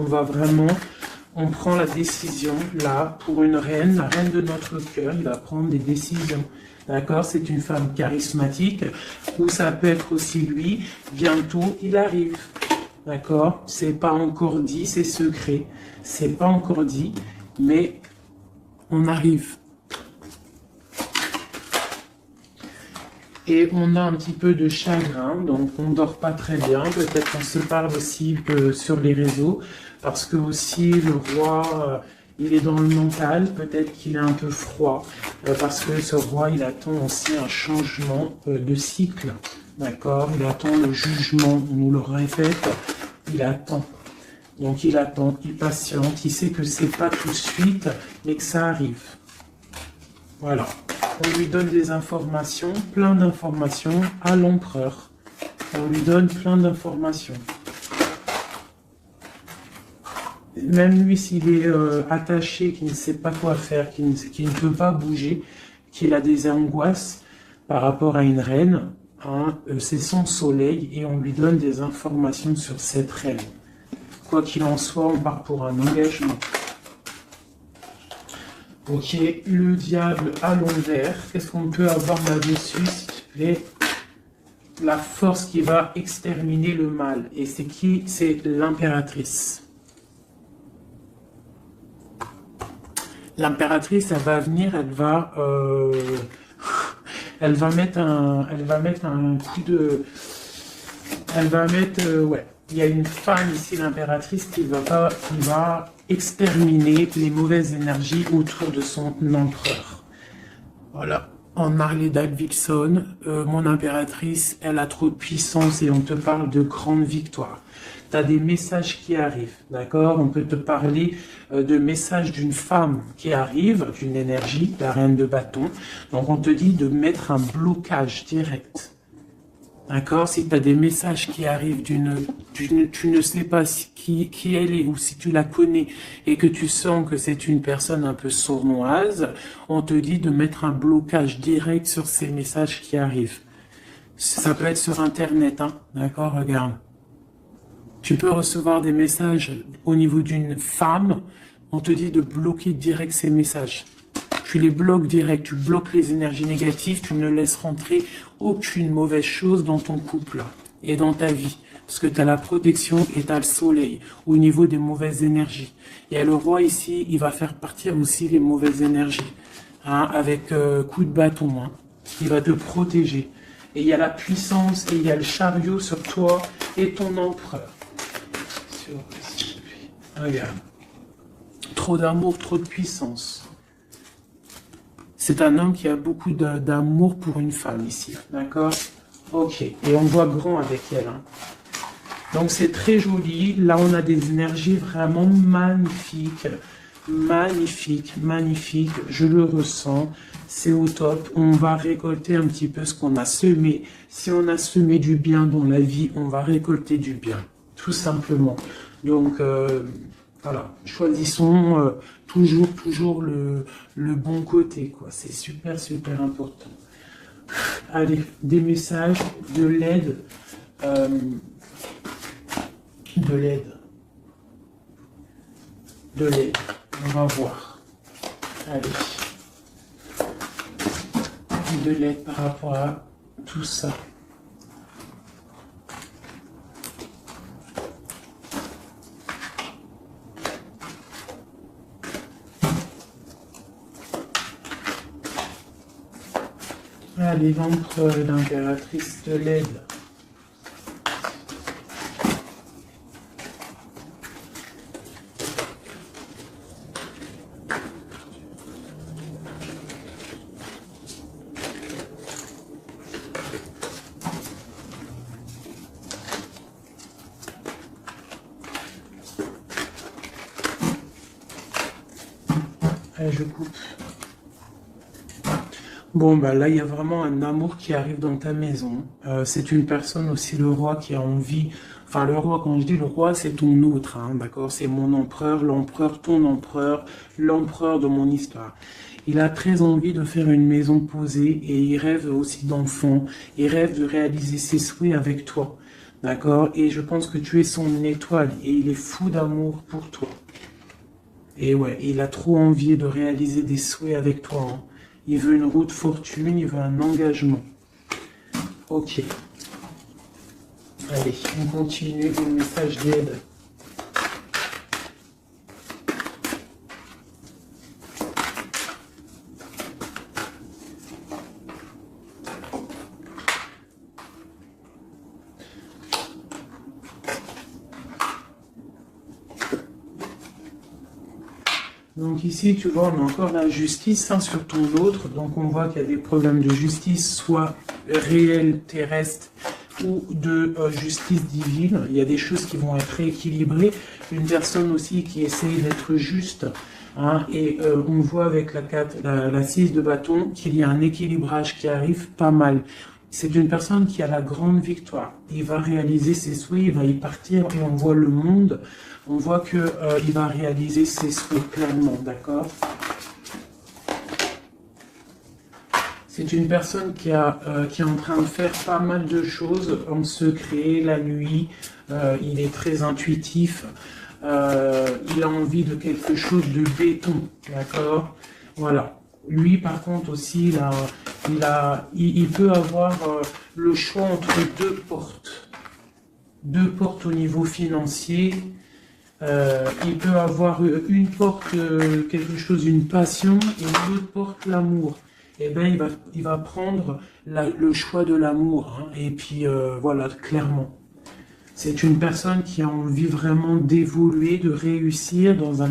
On prend la décision, là, pour une reine, la reine de notre cœur, il va prendre des décisions, d'accord, c'est une femme charismatique, ou ça peut être aussi lui, bientôt il arrive, d'accord, c'est pas encore dit, c'est secret, c'est pas encore dit, mais on arrive. Et on a un petit peu de chagrin, donc on dort pas très bien. Peut-être qu'on se parle aussi sur les réseaux, parce que aussi le roi, il est dans le mental. Peut-être qu'il est un peu froid, parce que ce roi, il attend aussi un changement de cycle, d'accord? Il attend le jugement. On nous le répète, il attend. Donc il attend, il patiente. Il sait que c'est pas tout de suite, mais que ça arrive. Voilà. On lui donne des informations, plein d'informations à l'empereur. On lui donne plein d'informations. Même lui, s'il est attaché, qu'il ne sait pas quoi faire, qu'il ne peut pas bouger, qu'il a des angoisses par rapport à une reine, hein, c'est son soleil et on lui donne des informations sur cette reine. Quoi qu'il en soit, on part pour un engagement. Ok, le diable à l'envers. Qu'est-ce qu'on peut avoir là-dessus, s'il te plaît? La force qui va exterminer le mal. Et c'est qui? C'est l'impératrice. L'impératrice, elle va venir, elle va mettre un coup de... Elle va mettre... ouais. Il y a une femme ici, l'impératrice, qui va exterminer les mauvaises énergies autour de son empereur. Voilà. En Harley Davidson, mon impératrice, elle a trop de puissance et on te parle de grande victoire. Tu as des messages qui arrivent, d'accord? On peut te parler de messages d'une femme qui arrive, d'une énergie, la reine de bâton. Donc on te dit de mettre un blocage direct. D'accord? Si tu as des messages qui arrivent tu ne sais pas qui elle est ou si tu la connais et que tu sens que c'est une personne un peu sournoise, on te dit de mettre un blocage direct sur ces messages qui arrivent. Ça peut être sur Internet, hein? D'accord? Regarde. Tu peux recevoir des messages au niveau d'une femme, on te dit de bloquer direct ces messages. Tu les bloques direct, tu bloques les énergies négatives, tu ne laisses rentrer aucune mauvaise chose dans ton couple et dans ta vie. Parce que tu as la protection et tu as le soleil au niveau des mauvaises énergies. Et le roi ici, il va faire partir aussi les mauvaises énergies, hein, avec coup de bâton. Hein. Il va te protéger. Et il y a la puissance et il y a le chariot sur toi et ton empereur. Regarde. Trop d'amour, trop de puissance. C'est un homme qui a beaucoup d'amour pour une femme ici, d'accord? Ok, et on voit grand avec elle. Hein. Donc c'est très joli. Là, on a des énergies vraiment magnifiques. Magnifique, magnifique. Je le ressens. C'est au top. On va récolter un petit peu ce qu'on a semé. Si on a semé du bien dans la vie, on va récolter du bien. Tout simplement. Donc, voilà. Choisissons toujours le bon côté, quoi. C'est super, super important. Allez, des messages, de l'aide. De l'aide. De l'aide. On va voir. Allez. De l'aide par rapport à tout ça. Allez, l'empereur et l'impératrice de l'aide. Allez, je coupe. Bon, bah là, il y a vraiment un amour qui arrive dans ta maison. C'est une personne aussi, le roi, qui a envie... Enfin, le roi, quand je dis le roi, c'est ton autre, hein, d'accord? C'est mon empereur, l'empereur, ton empereur, l'empereur de mon histoire. Il a très envie de faire une maison posée et il rêve aussi d'enfants. Il rêve de réaliser ses souhaits avec toi, d'accord? Et je pense que tu es son étoile et il est fou d'amour pour toi. Et ouais, il a trop envie de réaliser des souhaits avec toi, hein. Il veut une route fortune, il veut un engagement. Ok. Allez, on continue le message d'aide. Donc ici, tu vois, on a encore la justice, hein, sur ton autre. Donc on voit qu'il y a des problèmes de justice, soit réels, terrestres, ou de justice divine. Il y a des choses qui vont être rééquilibrées. Une personne aussi qui essaye d'être juste. Hein, et on voit avec la 6 de bâton qu'il y a un équilibrage qui arrive pas mal. C'est une personne qui a la grande victoire. Il va réaliser ses souhaits, il va y partir et on voit le monde. On voit que il va réaliser ses souhaits pleinement, d'accord? C'est une personne qui est en train de faire pas mal de choses en secret, la nuit. Il est très intuitif. Il a envie de quelque chose de béton, d'accord? Voilà. Lui, par contre, aussi, il peut avoir le choix entre deux portes. Deux portes au niveau financier. Il peut avoir une porte, quelque chose, une passion, et une autre porte, l'amour. Eh bien, il va prendre le choix de l'amour. Hein, et puis, voilà, clairement. C'est une personne qui a envie vraiment d'évoluer, de réussir dans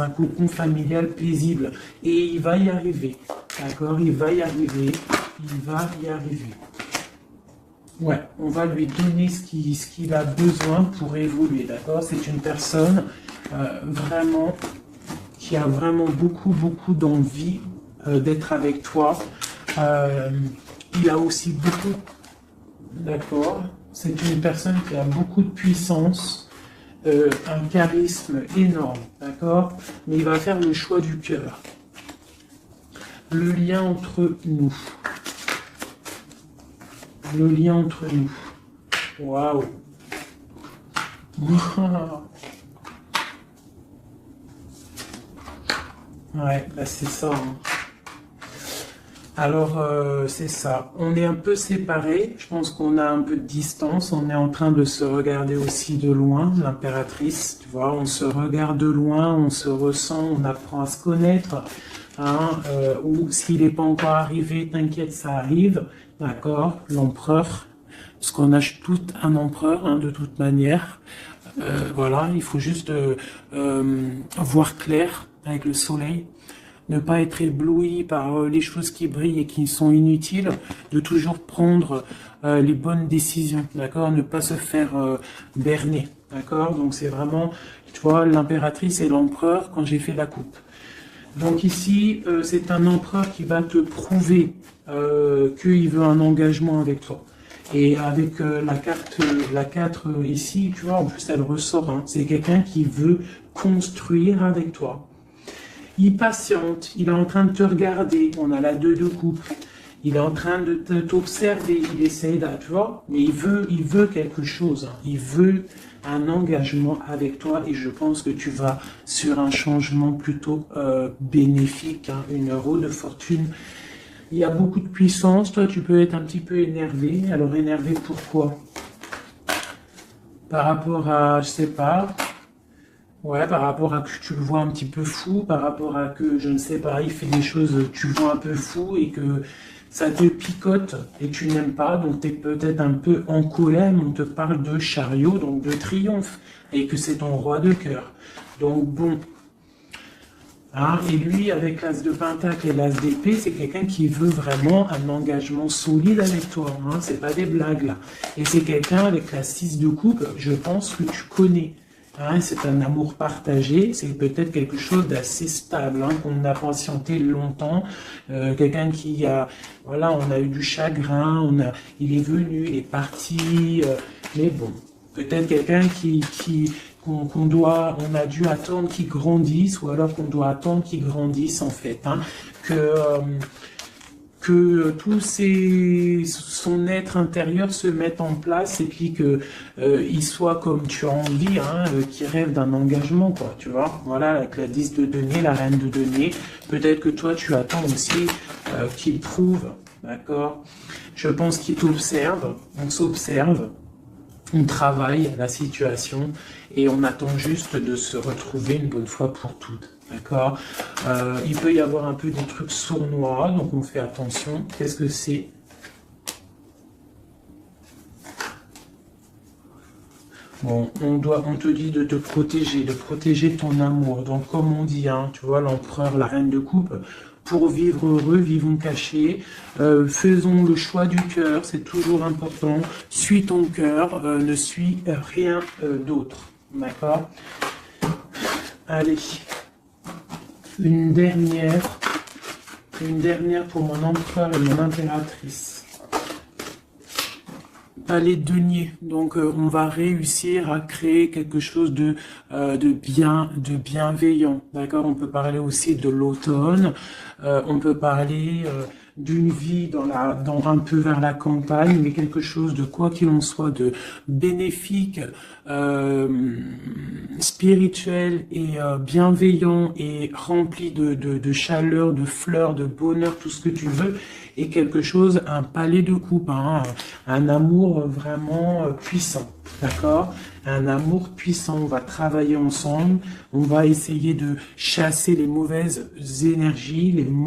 un cocon familial paisible. Et il va y arriver. D'accord, il va y arriver. Il va y arriver. Ouais, on va lui donner ce qu'il a besoin pour évoluer, d'accord? C'est une personne vraiment qui a vraiment beaucoup d'envie d'être avec toi. Il a aussi beaucoup, d'accord? C'est une personne qui a beaucoup de puissance, un charisme énorme, d'accord? Mais il va faire le choix du cœur. Le lien entre nous. Le lien entre nous. Waouh. Ouais, bah c'est ça. Hein. Alors, c'est ça. On est un peu séparés. Je pense qu'on a un peu de distance. On est en train de se regarder aussi de loin, l'impératrice. Tu vois, on se regarde de loin, on se ressent, on apprend à se connaître. Hein, ou s'il n'est pas encore arrivé, t'inquiète, ça arrive. D'accord, l'empereur, parce qu'on a tout un empereur, hein, de toute manière. Voilà, il faut juste voir clair avec le soleil, ne pas être ébloui par les choses qui brillent et qui sont inutiles, de toujours prendre les bonnes décisions, d'accord, ne pas se faire berner, d'accord. Donc c'est vraiment, tu vois, l'impératrice et l'empereur quand j'ai fait la coupe. Donc ici, c'est un empereur qui va te prouver qu'il veut un engagement avec toi. Et avec la 4 ici, tu vois, en plus elle ressort, hein, c'est quelqu'un qui veut construire avec toi. Il patiente, il est en train de te regarder, on a la 2 de coupe, il est en train de t'observer, il essaie, tu vois, mais il veut quelque chose, hein, il veut un engagement avec toi et je pense que tu vas sur un changement plutôt bénéfique, hein, une roue de fortune. Il y a beaucoup de puissance, toi tu peux être un petit peu énervé. Alors énervé pourquoi? Par rapport à, je sais pas, ouais, par rapport à que tu le vois un petit peu fou, par rapport à que, je ne sais pas, il fait des choses, tu le vois un peu fou et que ça te picote et tu n'aimes pas, donc tu es peut-être un peu en colère, on te parle de chariot, donc de triomphe, et que c'est ton roi de cœur. Donc bon, hein, et lui avec l'as de pentacle et l'as d'épée, c'est quelqu'un qui veut vraiment un engagement solide avec toi, hein, c'est pas des blagues là. Et c'est quelqu'un avec la 6 de coupe, je pense que tu connais. Hein, c'est un amour partagé, c'est peut-être quelque chose d'assez stable, hein, qu'on a patienté longtemps, quelqu'un qui a, voilà, on a eu du chagrin, il est venu, il est parti, mais bon, peut-être quelqu'un on a dû attendre qu'il grandisse, ou alors qu'on doit attendre qu'il grandisse en fait, hein, que tout son être intérieur se mette en place et puis que il soit comme tu as envie, hein, qui rêve d'un engagement, quoi, tu vois. Voilà, avec la 10 de denier, la reine de denier, peut-être que toi tu attends aussi qu'il trouve, d'accord. Je pense qu'il t'observe, on s'observe, on travaille la situation et on attend juste de se retrouver une bonne fois pour toutes. D'accord. Il peut y avoir un peu des trucs sournois, donc on fait attention. Qu'est-ce que c'est? Bon, on te dit de te protéger, de protéger ton amour. Donc comme on dit, hein, tu vois, l'empereur, la reine de coupe, pour vivre heureux, vivons cachés, faisons le choix du cœur, c'est toujours important. Suis ton cœur, ne suis rien d'autre. D'accord? Allez. Une dernière pour mon empereur et mon impératrice. Palais de denier. Donc on va réussir à créer quelque chose de bienveillant. D'accord? On peut parler aussi de l'automne. On peut parler d'une vie un peu vers la campagne, mais quelque chose de, quoi qu'il en soit, de bénéfique, spirituel et bienveillant et rempli de chaleur, de fleurs, de bonheur, tout ce que tu veux, et quelque chose, un palais de coupe, hein, un amour vraiment puissant, d'accord? Un amour puissant, on va travailler ensemble, on va essayer de chasser les mauvaises énergies, les